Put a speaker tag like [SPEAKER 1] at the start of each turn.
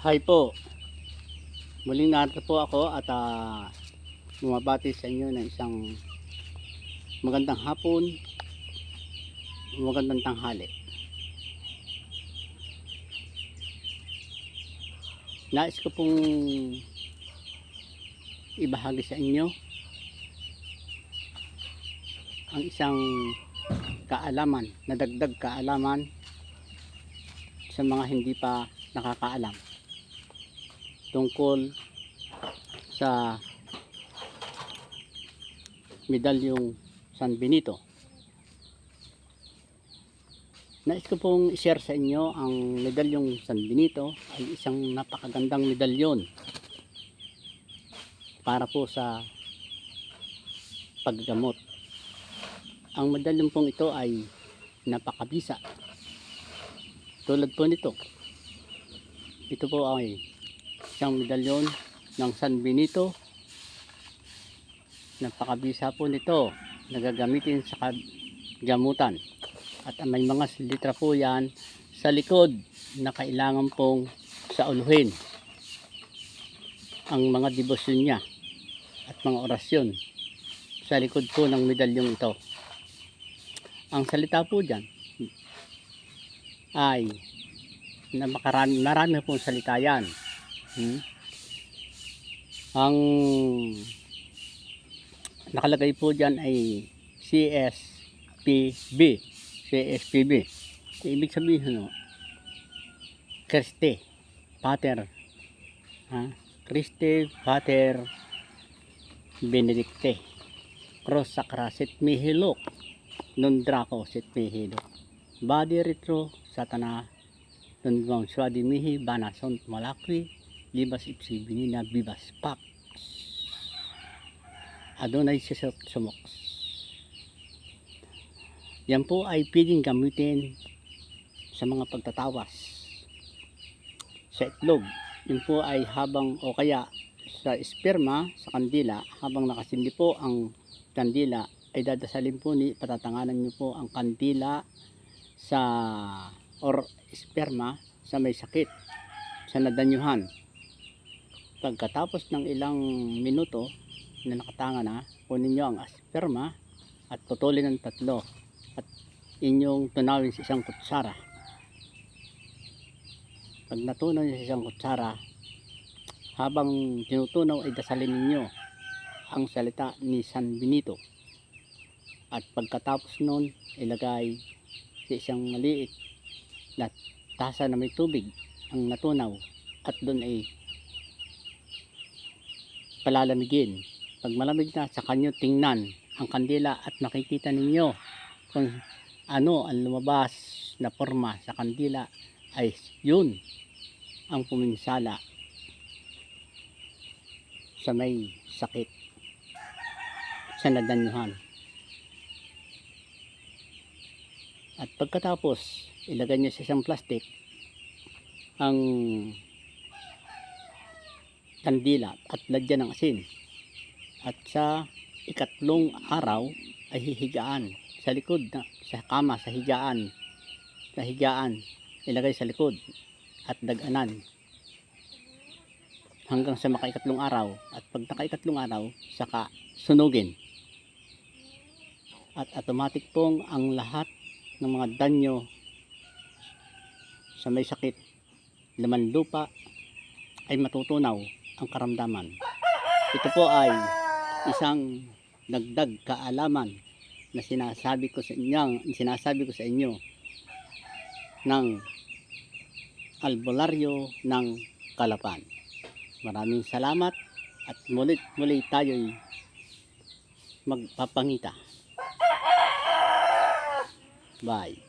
[SPEAKER 1] Hi po, muling narito po ako at bumabati sa inyo ng isang magandang hapon, magandang tanghali. Nais ko pong ibahagi sa inyo ang isang kaalaman, nadagdag kaalaman sa mga hindi pa nakakaalam tungkol sa medalyong San Benito. Nais ko pong i-share sa inyo ang medalyong San Benito ay isang napakagandang medalyon para po sa paggamot. Ang medalyon pong ito ay napakabisa. Tulad po nito. Ito po ay isang medalyon ng San Benito. Napakabisa po nito. Nagagamitin sa gamutan. At may mga litra po yan sa likod na kailangan pong sauluhin ang mga debosyon niya at mga orasyon sa likod po ng medalyong ito. Ang salita po dyan ay na marami pong salita yan. Ang nakalagay po dyan ay CSPB. Ibig sabihin, Christe Pater Christe Pater Benedicte Cross Sacra Sit Mihi non Draco Sit Mihi Badi Retro Satana non Vang Swadi Mihi Bana Sont Malakwi Libas Ipsi Binina Bibas Pax Adonai Sisot Sumox. Yan po ay pwedeng gamitin sa mga pagtatawas sa itlog. Yun po ay habang o kaya sa esperma, sa kandila, habang nakasindi po ang kandila ay dadasalin po patatanganan nyo po ang kandila sa or esperma sa may sakit sa nadanyuhan. Pagkatapos ng ilang minuto na nakatanga na, kunin nyo ang esperma at putulin ng 3 at inyong tunawin sa isang kutsara. Pag natunaw nyo sa isang kutsara, habang tinutunaw ay dasalin ninyo ang salita ni San Benito. At pagkatapos nun, ilagay sa isang maliit na tasa na may tubig ang natunaw at doon ay palalamigin. Pag malamig na, sa kanyo tingnan ang kandila at makikita ninyo kung ano ang lumabas na forma sa kandila ay yun ang puminsala sa may sakit sa nadanyuhan. At pagkatapos ilagay nyo sa isang plastic ang kandila at lagyan ng asin at sa ikatlong araw ay hihigaan sa likod sa kama, sa higaan ilagay sa likod at daganan hanggang sa makaikatlong araw. At pag nakaikatlong araw saka sunugin at automatic pong ang lahat ng mga danyo sa may sakit, laman lupa ay matutunaw ang karamdaman. Ito po ay isang dagdag kaalaman na sinasabi ko sa inyo ng albularyo ng Calapan. Maraming salamat at muli tayo'y magpapangita. Bye.